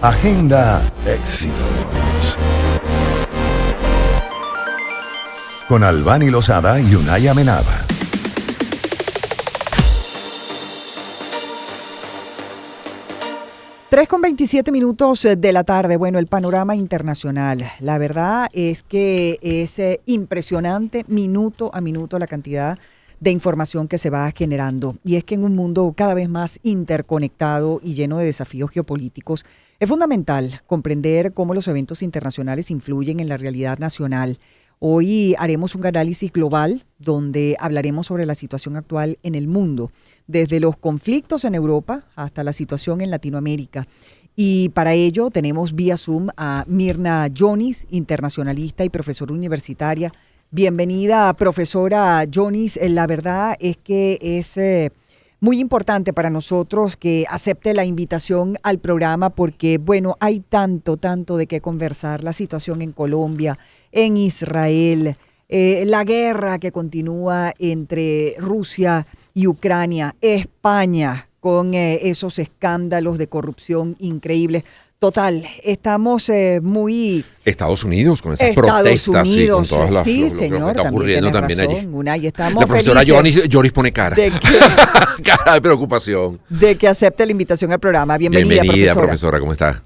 Agenda Éxitos. Con Albany Lozada y Unay Amenábar. 3:27 de la tarde. Bueno, el panorama internacional. La verdad es que es impresionante minuto a minuto la cantidad de información que se va generando. Y es que en un mundo cada vez más interconectado y lleno de desafíos geopolíticos, es fundamental comprender cómo los eventos internacionales influyen en la realidad nacional. Hoy haremos un análisis global donde hablaremos sobre la situación actual en el mundo, desde los conflictos en Europa hasta la situación en Latinoamérica. Y para ello tenemos vía Zoom a Mirna Jonis, internacionalista y profesora universitaria. Bienvenida, profesora Jonis. La verdad es que es muy importante para nosotros que acepte la invitación al programa porque, bueno, hay tanto de qué conversar. La situación en Colombia, en Israel, la guerra que continúa entre Rusia y Ucrania, España con esos escándalos de corrupción increíbles. Total, estamos muy... Estados Unidos, con esas protestas y con todas las sí, lo señor, que está ocurriendo también allí. Y estamos la profesora Joris pone cara. De que, cara de preocupación. De que acepte la invitación al programa. Bienvenida, profesora, ¿cómo está?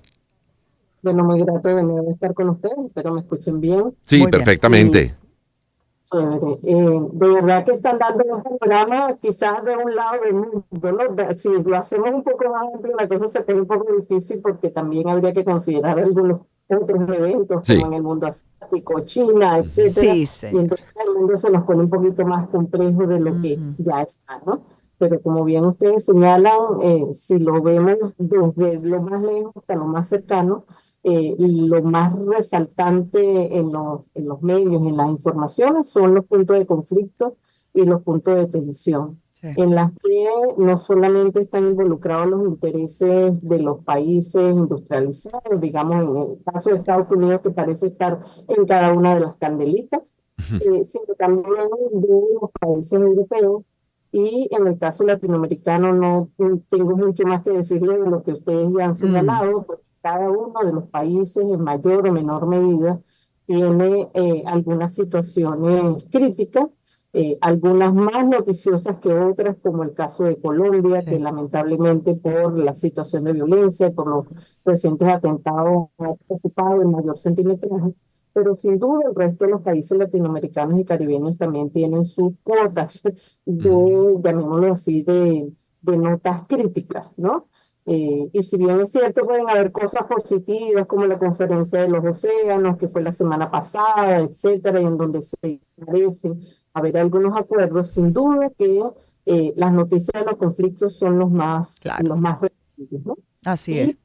Bueno, muy grato de nuevo estar con ustedes. Espero me escuchen bien. Sí, muy perfectamente. Bien. De verdad que están dando un programa quizás de un lado del mundo, ¿no? Si lo hacemos un poco más amplio, la cosa se pone un poco difícil porque también habría que considerar algunos otros eventos, Sí. como en el mundo asiático, China, etcétera. Sí, Y señor. entonces el mundo se nos pone un poquito más complejo de lo que ya está, ¿no? Pero como bien ustedes señalan, si lo vemos desde lo más lejos hasta lo más cercano, lo más resaltante en los medios, en las informaciones, son los puntos de conflicto y los puntos de tensión, Sí. en las que no solamente están involucrados los intereses de los países industrializados, digamos en el caso de Estados Unidos, que parece estar en cada una de las candelitas, sino también de los países europeos. Y en el caso latinoamericano no tengo mucho más que decirle de lo que ustedes ya han señalado, porque cada uno de los países en mayor o menor medida tiene algunas situaciones críticas, algunas más noticiosas que otras, como el caso de Colombia, Sí. que lamentablemente por la situación de violencia y por los recientes atentados ha ocupado el mayor centimetraje. Pero sin duda el resto de los países latinoamericanos y caribeños también tienen sus cuotas de, llamémoslo así, de notas críticas, ¿no? Y si bien es cierto, pueden haber cosas positivas como la conferencia de los océanos, que fue la semana pasada, etcétera, y en donde se parecen haber algunos acuerdos, sin duda que las noticias de los conflictos son Claro. los más relevantes, ¿no? Así Y es.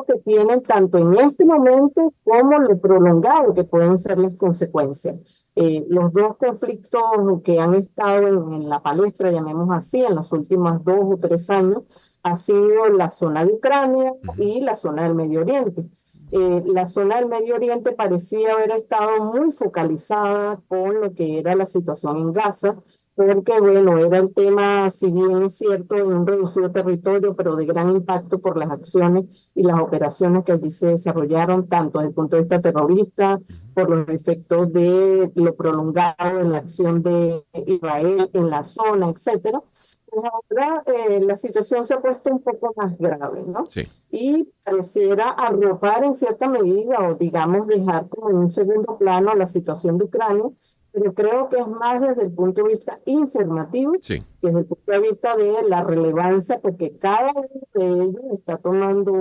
que tienen tanto en este momento como lo prolongado que pueden ser las consecuencias. Los dos conflictos que han estado en la palestra, llamemos así, en los últimos 2 o 3 años, ha sido la zona de Ucrania y la zona del Medio Oriente. La zona del Medio Oriente parecía haber estado muy focalizada con lo que era la situación en Gaza, porque, bueno, era el tema, si bien es cierto, en un reducido territorio, pero de gran impacto por las acciones y las operaciones que allí se desarrollaron, tanto desde el punto de vista terrorista, por los efectos de lo prolongado en la acción de Israel en la zona, etcétera. Pues ahora la situación se ha puesto un poco más grave, ¿no? Sí. Y pareciera arropar en cierta medida, o digamos dejar como en un segundo plano la situación de Ucrania, pero creo que es más desde el punto de vista informativo, Sí. que desde el punto de vista de la relevancia, porque cada uno de ellos está tomando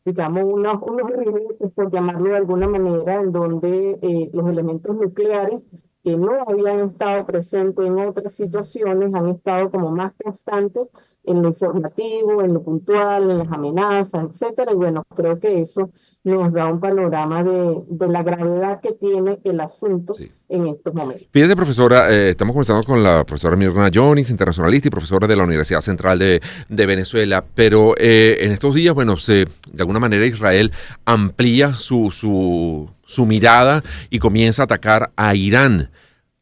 digamos, unos riesgos, por llamarlo de alguna manera, en donde los elementos nucleares que no habían estado presentes en otras situaciones han estado como más constantes en lo informativo, en lo puntual, en las amenazas, etcétera. Y bueno, creo que eso nos da un panorama de la gravedad que tiene el asunto Sí. en estos momentos. Fíjese, profesora, estamos conversando con la profesora Mirna Jonis, internacionalista y profesora de la Universidad Central de Venezuela, pero en estos días, bueno, de alguna manera Israel amplía su mirada y comienza a atacar a Irán.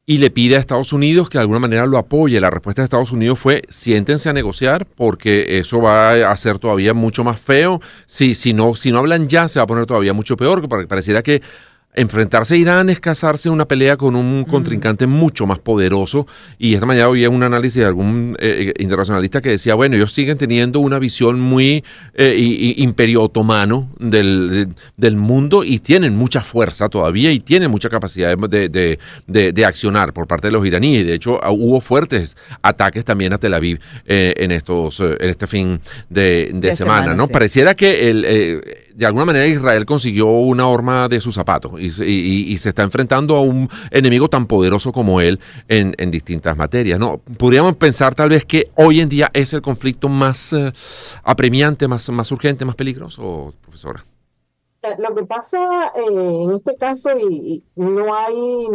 y le pide a Estados Unidos que de alguna manera lo apoye. La respuesta de Estados Unidos fue: siéntense a negociar porque eso va a ser todavía mucho más feo. Si no hablan ya, se va a poner todavía mucho peor, porque pareciera que enfrentarse a Irán es casarse en una pelea con un contrincante mucho más poderoso. Y esta mañana oía un análisis de algún internacionalista que decía, bueno, ellos siguen teniendo una visión muy imperio otomano del mundo, y tienen mucha fuerza todavía y tienen mucha capacidad de accionar por parte de los iraníes. De hecho, hubo fuertes ataques también a Tel Aviv en este fin de semana, ¿no? Sí. Pareciera que de alguna manera Israel consiguió una horma de sus zapatos y se está enfrentando a un enemigo tan poderoso como él en distintas materias, ¿no? Podríamos pensar tal vez que hoy en día es el conflicto más apremiante, más urgente, más peligroso, profesora. Lo que pasa en este caso, y no hay,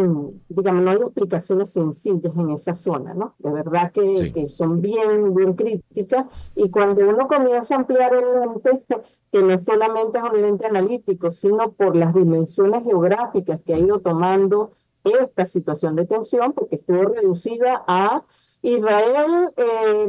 digamos, no hay explicaciones sencillas en esa zona, ¿no? De verdad Sí. que son bien, bien críticas, y cuando uno comienza a ampliar el lente, que no solamente es un lente analítico, sino por las dimensiones geográficas que ha ido tomando esta situación de tensión, porque estuvo reducida a Israel,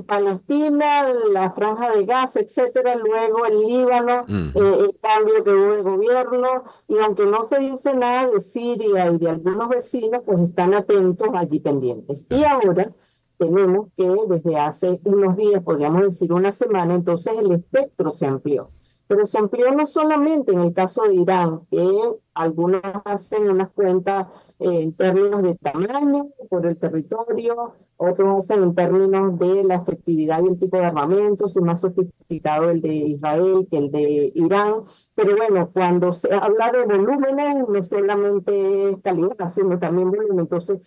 Palestina, la Franja de Gaza, etcétera, luego el Líbano, el cambio que hubo de gobierno, y aunque no se dice nada de Siria y de algunos vecinos, pues están atentos allí pendientes. Y ahora tenemos que desde hace unos días, podríamos decir una semana, entonces el espectro se amplió. Pero se amplió no solamente en el caso de Irán, que algunos hacen unas cuentas en términos de tamaño por el territorio, otros hacen en términos de la efectividad y el tipo de armamento, es más sofisticado el de Israel que el de Irán. Pero bueno, cuando se habla de volúmenes, no solamente es calidad, sino también volumen. Entonces,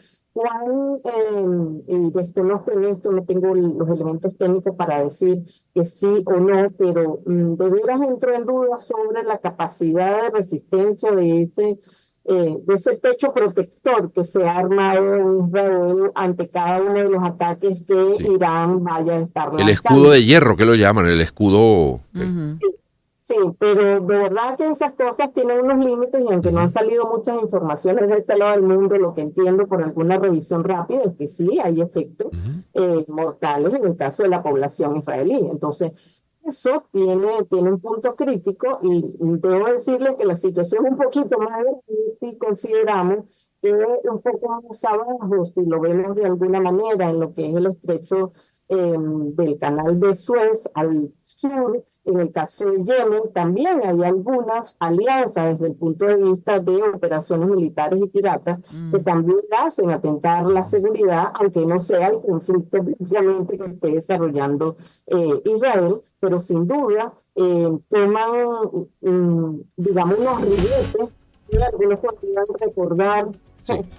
y desconozco en esto, no tengo los elementos técnicos para decir que sí o no, pero de veras entro en duda sobre la capacidad de resistencia de ese techo protector que se ha armado en Israel ante cada uno de los ataques que Sí. Irán vaya a estar lanzando. El escudo de hierro, que lo llaman, el escudo. Sí, pero de verdad que esas cosas tienen unos límites, y aunque no han salido muchas informaciones de este lado del mundo, lo que entiendo por alguna revisión rápida es que sí hay efectos mortales en el caso de la población israelí. Entonces, eso tiene un punto crítico, y debo decirles que la situación es un poquito más grave si consideramos que un poco más abajo, si lo vemos de alguna manera, en lo que es el estrecho del canal de Suez al sur. En el caso de Yemen también hay algunas alianzas desde el punto de vista de operaciones militares y piratas que también hacen atentar la seguridad, aunque no sea el conflicto obviamente que esté desarrollando Israel, pero sin duda toman, digamos, unos ribetes que algunos podrían recordar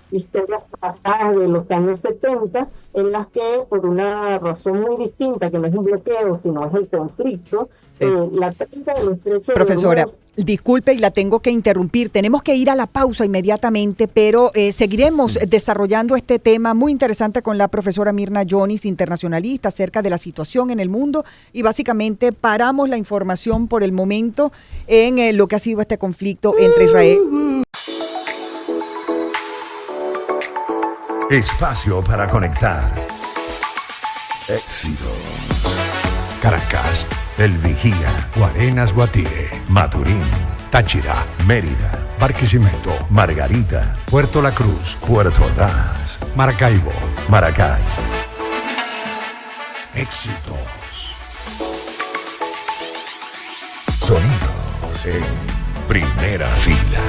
historias pasadas de los años 70, en las que por una razón muy distinta, que no es un bloqueo, sino es el conflicto, la treinta del estrecho Profesora, de disculpe y la tengo que interrumpir. Tenemos que ir a la pausa inmediatamente, pero seguiremos desarrollando este tema muy interesante con la profesora Mirna Jonis, internacionalista, acerca de la situación en el mundo, y básicamente paramos la información por el momento en lo que ha sido este conflicto entre Israel. Espacio para conectar. Éxitos. Caracas, El Vigía. Guarenas, Guatire, Maturín. Táchira, Mérida. Barquisimeto, Margarita. Puerto La Cruz, Puerto Ordaz. Maracaibo. Maracay. Éxitos. Sonidos en primera fila.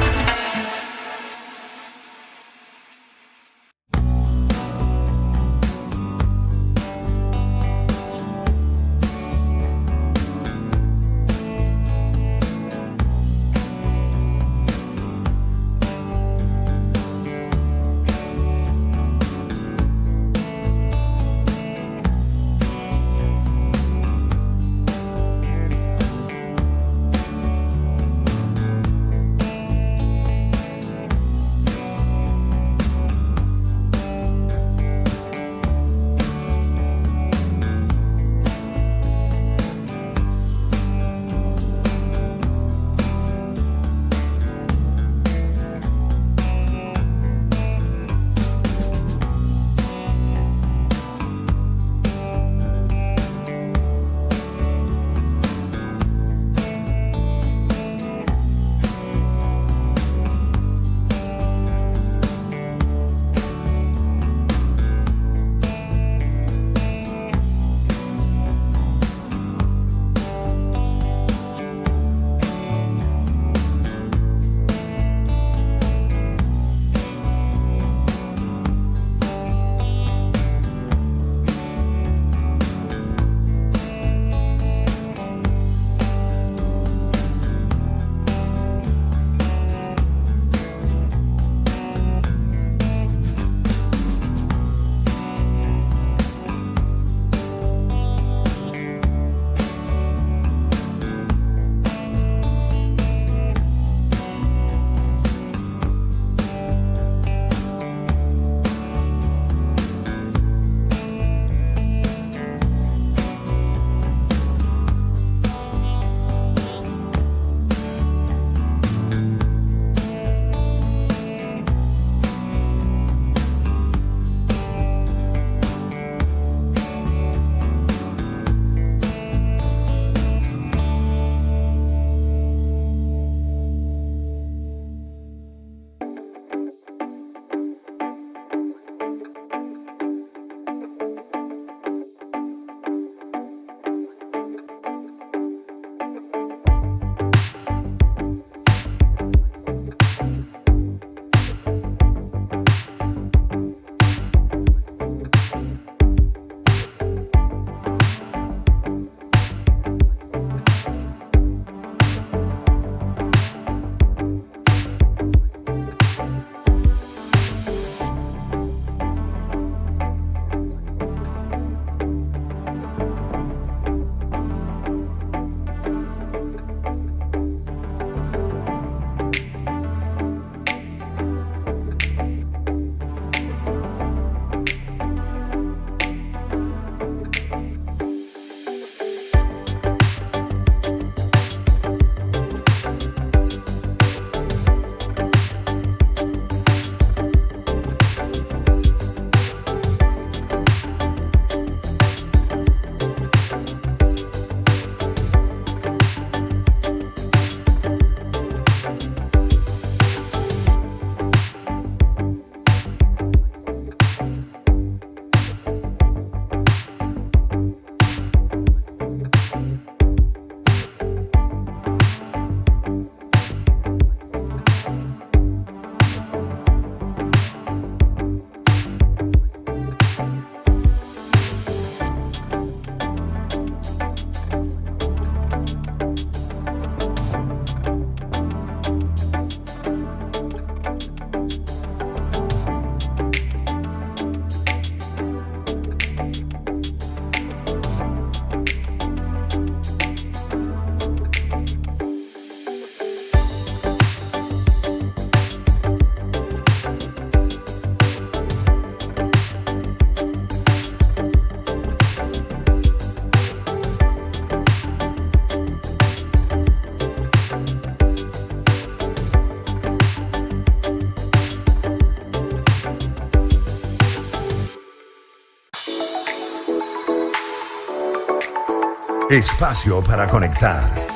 Espacio para conectar.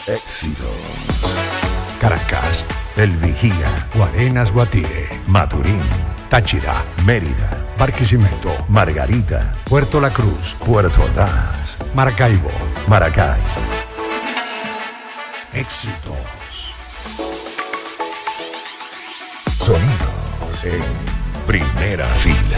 Éxitos. Caracas, El Vigía, Guarenas, Guatire, Maturín, Táchira, Mérida, Barquisimeto, Margarita, Puerto La Cruz, Puerto Ordaz, Maracaibo. Maracay. Éxitos. Sonidos en primera fila.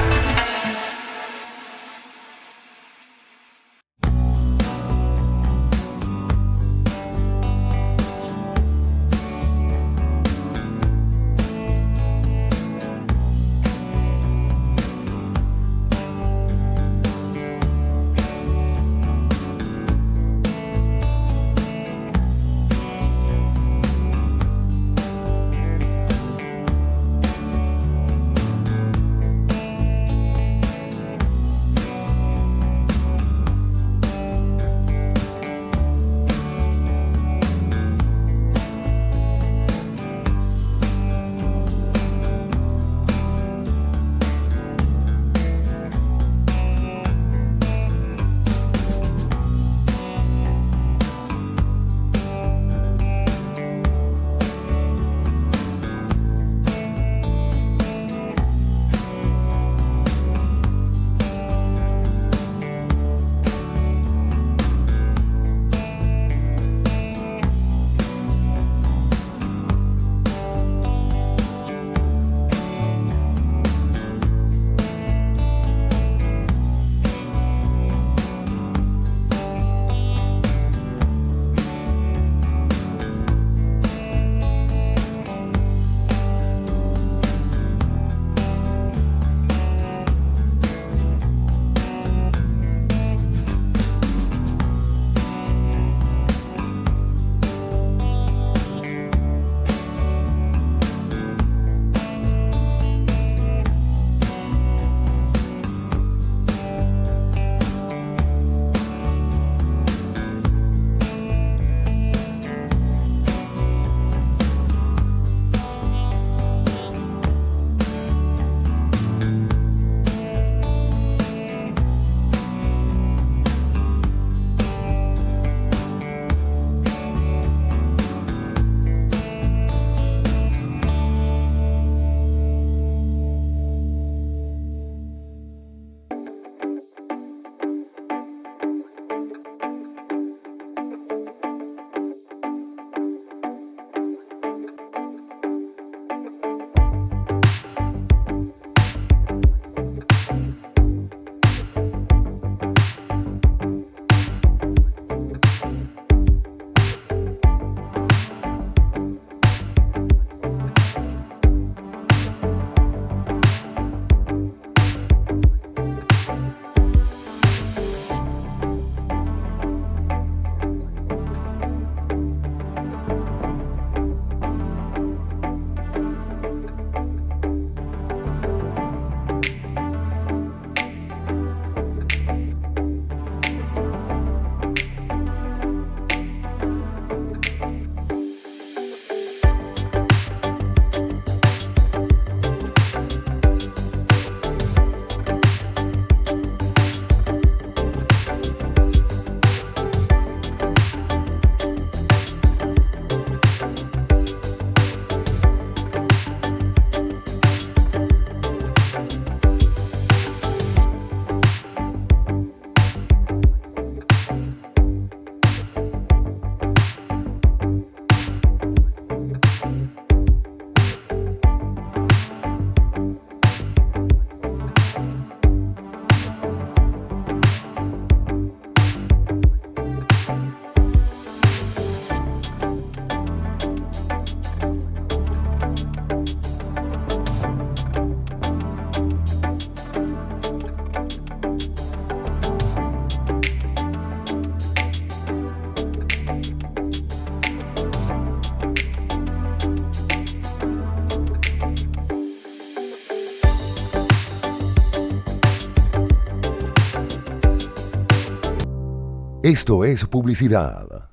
Esto es publicidad.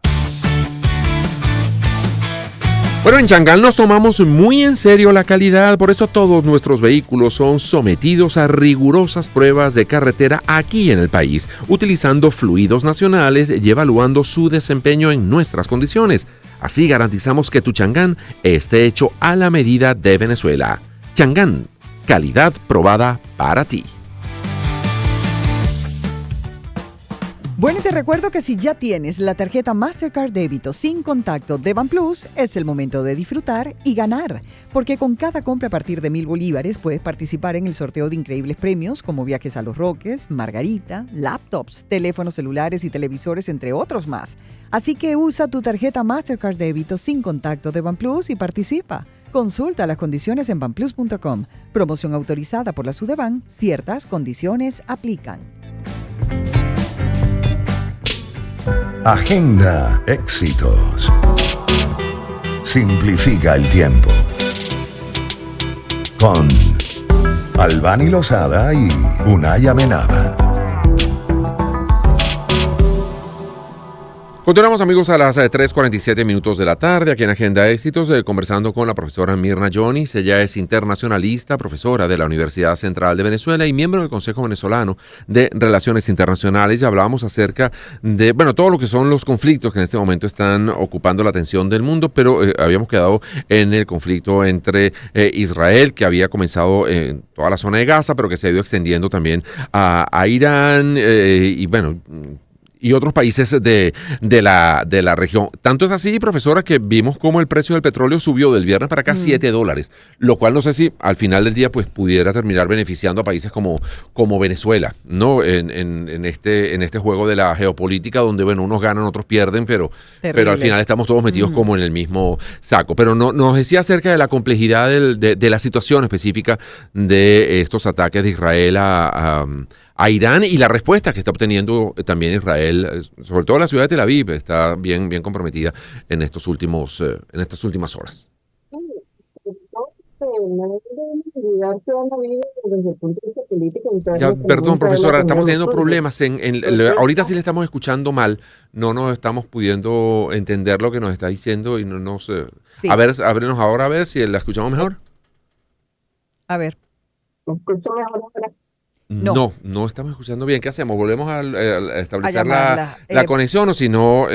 Bueno, en Chang'an nos tomamos muy en serio la calidad, por eso todos nuestros vehículos son sometidos a rigurosas pruebas de carretera aquí en el país, utilizando fluidos nacionales y evaluando su desempeño en nuestras condiciones. Así garantizamos que tu Chang'an esté hecho a la medida de Venezuela. Chang'an, calidad probada para ti. Bueno, y te recuerdo que si ya tienes la tarjeta Mastercard débito sin contacto de BanPlus, es el momento de disfrutar y ganar, porque con cada compra a partir de 1,000 bolívares puedes participar en el sorteo de increíbles premios como viajes a Los Roques, Margarita, laptops, teléfonos celulares y televisores, entre otros más. Así que usa tu tarjeta Mastercard débito sin contacto de BanPlus y participa. Consulta las condiciones en banplus.com. Promoción autorizada por la Sudeban. Ciertas condiciones aplican. Agenda éxitos. Simplifica el tiempo. Con Albany Lozada y Unay Amenábar. Continuamos, amigos, a las 3:47 minutos de la tarde aquí en Agenda Éxitos, conversando con la profesora Mirna Jonis. Ella es internacionalista, profesora de la Universidad Central de Venezuela y miembro del Consejo Venezolano de Relaciones Internacionales. Y hablábamos acerca de, todo lo que son los conflictos que en este momento están ocupando la atención del mundo, pero habíamos quedado en el conflicto entre Israel, que había comenzado en toda la zona de Gaza, pero que se ha ido extendiendo también a Irán y otros países de la región. Tanto es así, profesora, que vimos cómo el precio del petróleo subió del viernes para acá $7, lo cual no sé si al final del día pues pudiera terminar beneficiando a países como Venezuela, ¿no? En este juego de la geopolítica donde, unos ganan, otros pierden, pero al final estamos todos metidos como en el mismo saco. Pero nos decía acerca de la complejidad de la situación específica de estos ataques de Israel a Irán y la respuesta que está obteniendo también Israel, sobre todo la ciudad de Tel Aviv, está bien comprometida en estas últimas horas. No debemos olvidar que han habido desde el punto de vista político interno. Ya, perdón, profesora, estamos teniendo problemas. Entonces, Ahorita sí le estamos escuchando mal, no nos estamos pudiendo entender lo que nos está diciendo y no nos... Sí. Ábrenos ahora a ver si la escuchamos mejor. A ver. ¿me escucho mejor ahora? No estamos escuchando bien. ¿Qué hacemos? ¿Volvemos a establecer llamarla, la conexión o si no,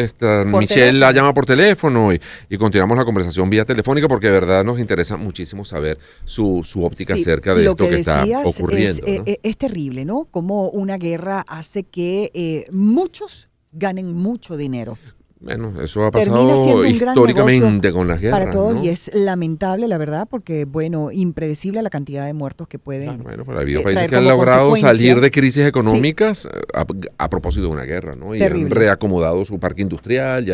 Michelle la llama por teléfono y continuamos la conversación vía telefónica porque de verdad nos interesa muchísimo saber su óptica acerca de esto que está ocurriendo? Es terrible, ¿no? Cómo una guerra hace que muchos ganen mucho dinero. Bueno, eso ha pasado históricamente con las guerras, para todos, ¿no? Y es lamentable, la verdad, porque, impredecible la cantidad de muertos que pueden pero ha habido países que han logrado salir de crisis económicas a propósito de una guerra, ¿no? Y han reacomodado su parque industrial,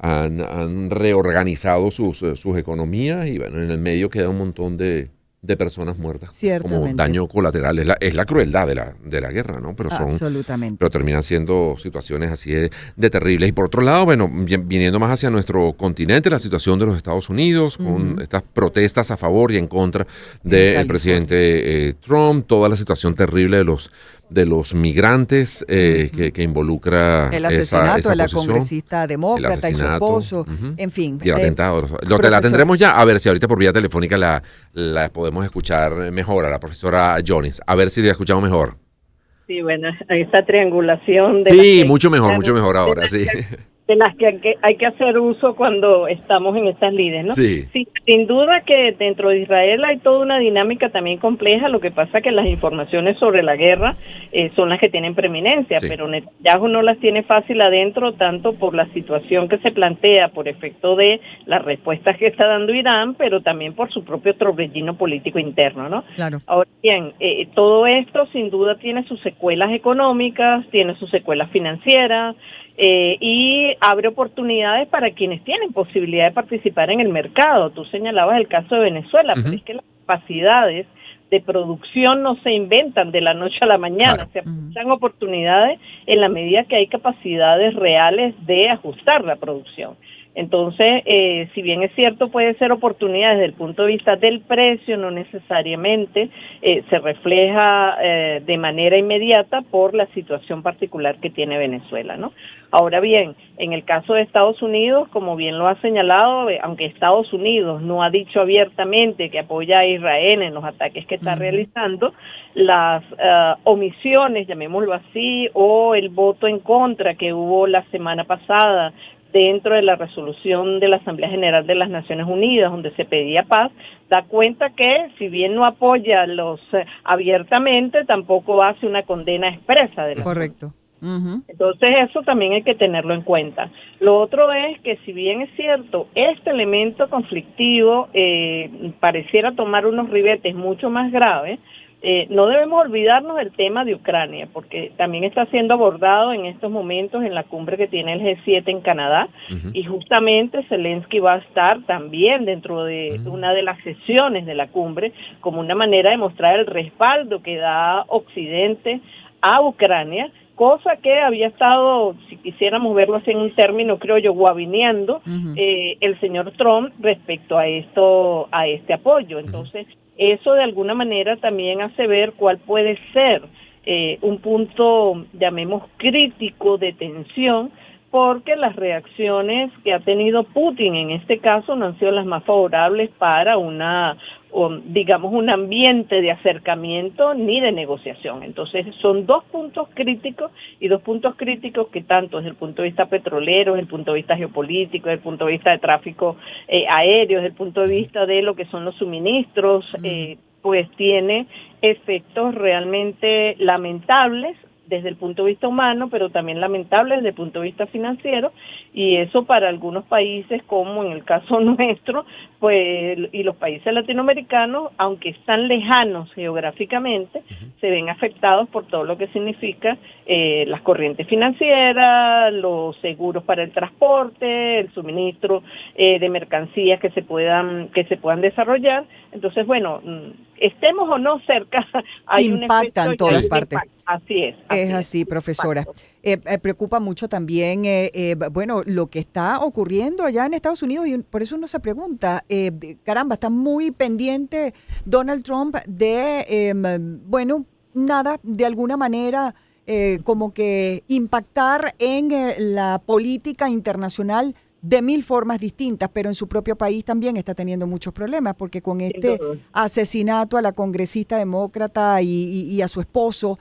han reorganizado sus economías y, en el medio queda un montón de personas muertas como daño colateral. Es la crueldad de la guerra, ¿no? Pero terminan siendo situaciones así de terribles. Y por otro lado, viniendo más hacia nuestro continente, la situación de los Estados Unidos, con estas protestas a favor y en contra del presidente Trump, toda la situación terrible de los migrantes que involucra el asesinato esa de la posición, congresista demócrata y su esposo, en fin. Y el atentado. Lo que la tendremos ya, a ver si ahorita por vía telefónica la podemos escuchar mejor a la profesora Jonis, a ver si la escuchamos mejor. Sí, esa triangulación. Mucho mejor ahora, sí. De las que hay que hacer uso cuando estamos en estas lides, ¿no? Sí, sin duda que dentro de Israel hay toda una dinámica también compleja. Lo que pasa es que las informaciones sobre la guerra son las que tienen preeminencia, pero Netanyahu no las tiene fácil adentro, tanto por la situación que se plantea por efecto de las respuestas que está dando Irán, pero también por su propio torbellino político interno, ¿no? Claro. Ahora bien, todo esto sin duda tiene sus secuelas económicas, tiene sus secuelas financieras, y abre oportunidades para quienes tienen posibilidad de participar en el mercado. Tú señalabas el caso de Venezuela, pero es que las capacidades de producción no se inventan de la noche a la mañana, se aprovechan oportunidades en la medida que hay capacidades reales de ajustar la producción. Entonces, si bien es cierto, puede ser oportunidad desde el punto de vista del precio, no necesariamente se refleja de manera inmediata por la situación particular que tiene Venezuela, ¿no? Ahora bien, en el caso de Estados Unidos, como bien lo ha señalado, aunque Estados Unidos no ha dicho abiertamente que apoya a Israel en los ataques que está realizando, las omisiones, llamémoslo así, o el voto en contra que hubo la semana pasada dentro de la resolución de la Asamblea General de las Naciones Unidas, donde se pedía paz, da cuenta que, si bien no apoya los abiertamente, tampoco hace una condena expresa de la Correcto. Entonces eso también hay que tenerlo en cuenta. Lo otro es que, si bien es cierto, este elemento conflictivo pareciera tomar unos ribetes mucho más graves, no debemos olvidarnos del tema de Ucrania, porque también está siendo abordado en estos momentos en la cumbre que tiene el G7 en Canadá, y justamente Zelensky va a estar también dentro de una de las sesiones de la cumbre como una manera de mostrar el respaldo que da Occidente a Ucrania, cosa que había estado, si quisiéramos verlo así en un término, creo yo, guabineando el señor Trump respecto a este apoyo. Entonces, eso de alguna manera también hace ver cuál puede ser un punto, llamemos, crítico de tensión, porque las reacciones que ha tenido Putin en este caso no han sido las más favorables para digamos, un ambiente de acercamiento ni de negociación. Entonces, son dos puntos críticos, y dos puntos críticos que, tanto desde el punto de vista petrolero, desde el punto de vista geopolítico, desde el punto de vista de tráfico aéreo, desde el punto de vista de lo que son los suministros, pues tiene efectos realmente lamentables desde el punto de vista humano, pero también lamentable desde el punto de vista financiero, y eso para algunos países, como en el caso nuestro, pues, y los países latinoamericanos, aunque están lejanos geográficamente, se ven afectados por todo lo que significa las corrientes financieras, los seguros para el transporte, el suministro de mercancías que se puedan desarrollar. Entonces, bueno, estemos o no cerca, hay impacta en todas partes. Así es. Es así, profesora. Preocupa mucho también, bueno, lo que está ocurriendo allá en Estados Unidos, y por eso uno se pregunta, caramba, está muy pendiente Donald Trump de, bueno, nada, de alguna manera, como que impactar en la política internacional de mil formas distintas, pero en su propio país también está teniendo muchos problemas, porque con este asesinato a la congresista demócrata y a su esposo,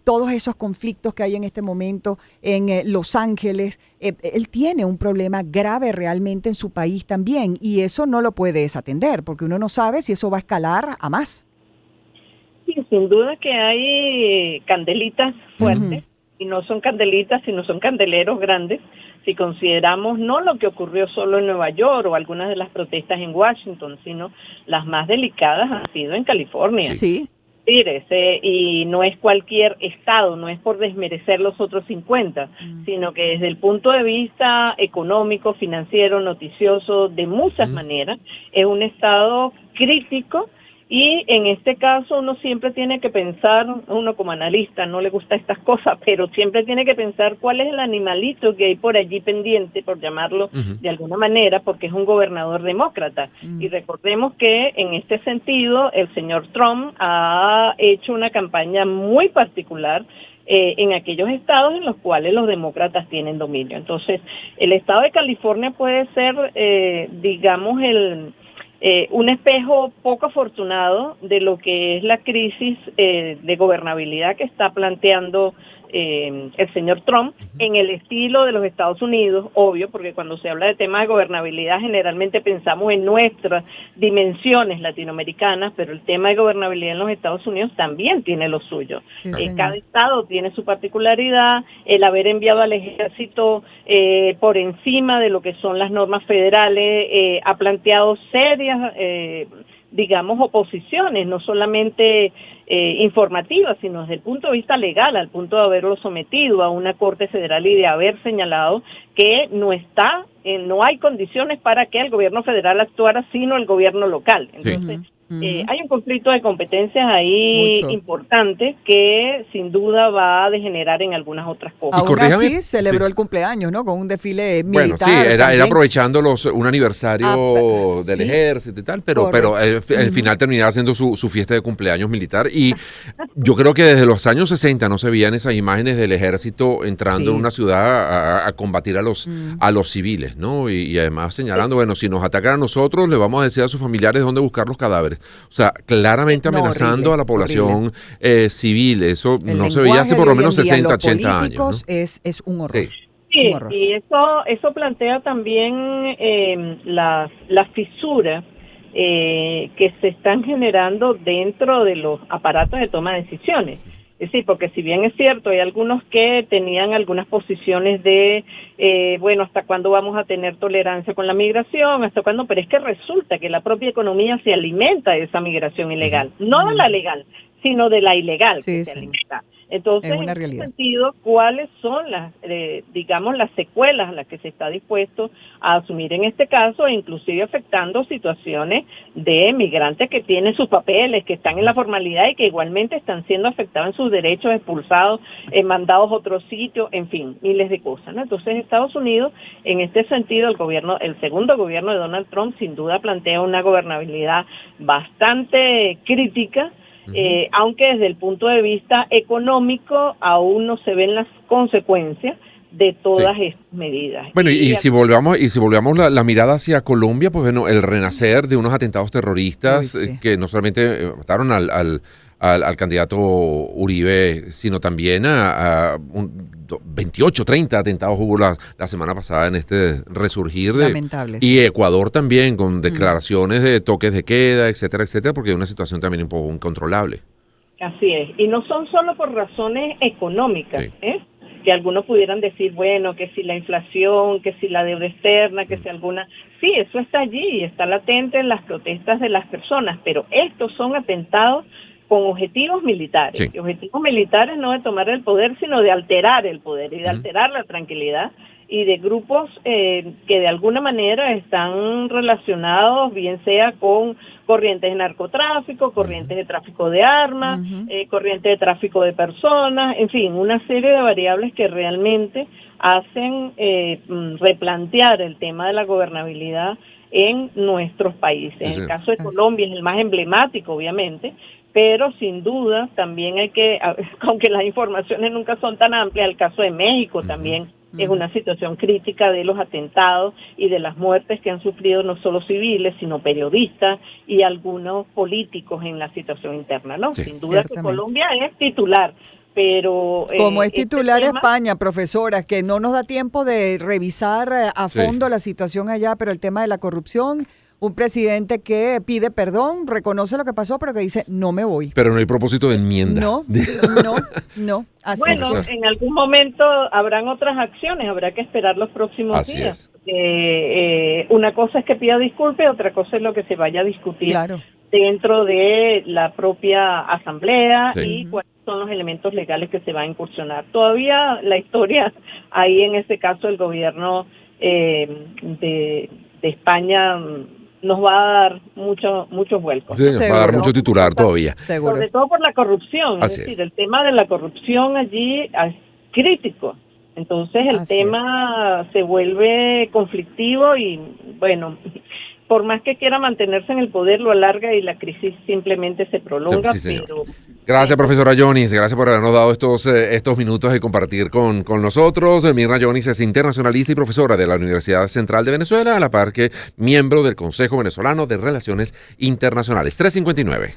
todos esos conflictos que hay en este momento en Los Ángeles, él tiene un problema grave realmente en su país también, y eso no lo puede desatender, porque uno no sabe si eso va a escalar a más. Sí, sin duda que hay candelitas fuertes, y no son candelitas, sino son candeleros grandes. Si consideramos no lo que ocurrió solo en Nueva York o algunas de las protestas en Washington, sino las más delicadas han sido en California. Sí. Y no es cualquier estado, no es por desmerecer los otros 50, sino que desde el punto de vista económico, financiero, noticioso, de muchas maneras, es un estado crítico. Y en este caso uno siempre tiene que pensar, uno como analista no le gusta estas cosas, pero siempre tiene que pensar cuál es el animalito que hay por allí pendiente, por llamarlo de alguna manera, porque es un gobernador demócrata. Y recordemos que en este sentido el señor Trump ha hecho una campaña muy particular en aquellos estados en los cuales los demócratas tienen dominio. Entonces, el estado de California puede ser, digamos, un espejo poco afortunado de lo que es la crisis de gobernabilidad que está planteando el señor Trump en el estilo de los Estados Unidos, obvio, porque cuando se habla de temas de gobernabilidad generalmente pensamos en nuestras dimensiones latinoamericanas, pero el tema de gobernabilidad en los Estados Unidos también tiene lo suyo. Cada estado tiene su particularidad, el haber enviado al ejército por encima de lo que son las normas federales ha planteado serias digamos, oposiciones, no solamente informativas, sino desde el punto de vista legal, al punto de haberlo sometido a una Corte Federal y de haber señalado que no hay condiciones para que el gobierno federal actuara, sino el gobierno local. Entonces, Hay un conflicto de competencias ahí Mucho. importante que sin duda va a degenerar en algunas otras cosas. Aún corríjame, así celebró sí. el cumpleaños, ¿no? Con un desfile Bueno, militar. sí, era también. aprovechando un aniversario del sí. ejército y tal, pero Correcto. al final terminaba haciendo su fiesta de cumpleaños militar. Y yo creo que desde los años 60 no se veían esas imágenes del ejército entrando Sí. en una ciudad a combatir a los civiles, ¿no? Y además señalando, bueno, si nos atacan a nosotros, le vamos a decir a sus familiares dónde buscar los cadáveres. O sea, claramente No, amenazando horrible, a la población civil. Eso El no se veía hace lenguaje por de lo hoy menos en día en 60, los 80 años, ¿no? políticos es un horror. Sí. Sí, Un horror. y eso plantea también las fisuras que se están generando dentro de los aparatos de toma de decisiones. Es decir, porque si bien es cierto, hay algunos que tenían algunas posiciones de, bueno, ¿hasta cuándo vamos a tener tolerancia con la migración? ¿Hasta cuándo? Pero es que resulta que la propia economía se alimenta de esa migración ilegal. No de la legal, sino de la ilegal Sí, que se sí. alimenta. Entonces, Es una en ese realidad. sentido, ¿cuáles son las secuelas a las que se está dispuesto a asumir en este caso, e inclusive afectando situaciones de migrantes que tienen sus papeles, que están en la formalidad y que igualmente están siendo afectados en sus derechos, expulsados, mandados a otro sitio, en fin, miles de cosas, ¿no? Entonces, Estados Unidos, en este sentido, el segundo gobierno de Donald Trump, sin duda plantea una gobernabilidad bastante crítica. Aunque desde el punto de vista económico aún no se ven las consecuencias de todas estas medidas. Bueno, y si volvamos la mirada hacia Colombia, pues bueno, el renacer de unos atentados terroristas Uy, sí. que no solamente mataron al candidato Uribe, sino también a 28, 30 atentados hubo la semana pasada en este resurgir Lamentable, y sí. Ecuador también con declaraciones de toques de queda, etcétera, porque hay una situación también un poco incontrolable. Así es, y no son solo por razones económicas, Sí. Que algunos pudieran decir, bueno, que si la inflación, que si la deuda externa, que si alguna... Sí, eso está allí, está latente en las protestas de las personas, pero estos son atentados con objetivos militares. Sí. Y objetivos militares no de tomar el poder, sino de alterar el poder y de alterar la tranquilidad, y de grupos que de alguna manera están relacionados, bien sea con corrientes de narcotráfico, corrientes de tráfico de armas, corrientes de tráfico de personas, en fin, una serie de variables que realmente hacen replantear el tema de la gobernabilidad en nuestros países. Sí. El caso de Colombia es el más emblemático, obviamente, pero sin duda también hay que, aunque las informaciones nunca son tan amplias, el caso de México también es una situación crítica de los atentados y de las muertes que han sufrido no solo civiles, sino periodistas y algunos políticos en la situación interna, ¿no? Sí. Sin duda que Ciertamente. Colombia es titular, pero... Como es titular tema, España, profesora, que no nos da tiempo de revisar a Sí. fondo la situación allá, pero el tema de la corrupción, un presidente que pide perdón, reconoce lo que pasó, pero que dice, no me voy. Pero no hay propósito de enmienda. No. Así Bueno, que- en algún momento habrán otras acciones, habrá que esperar los próximos Así días. es. Una cosa es que pida disculpas, otra cosa es lo que se vaya a discutir Claro. dentro de la propia asamblea Sí. y cuáles son los elementos legales que se va a incursionar. Todavía la historia ahí en este caso el gobierno de España nos va a dar muchos vuelcos. Sí, nos va a dar Seguro. mucho titular todavía. Seguro. Sobre todo por la corrupción, Así es es. decir, el tema de la corrupción allí es crítico. Entonces el Así tema se vuelve conflictivo y bueno, por más que quiera mantenerse en el poder lo alarga y la crisis simplemente se prolonga. Sí, señor. Pero Gracias, profesora Jonis. Gracias por habernos dado estos minutos de compartir con nosotros. Mirna Jonis es internacionalista y profesora de la Universidad Central de Venezuela, a la par que miembro del Consejo Venezolano de Relaciones Internacionales. 359.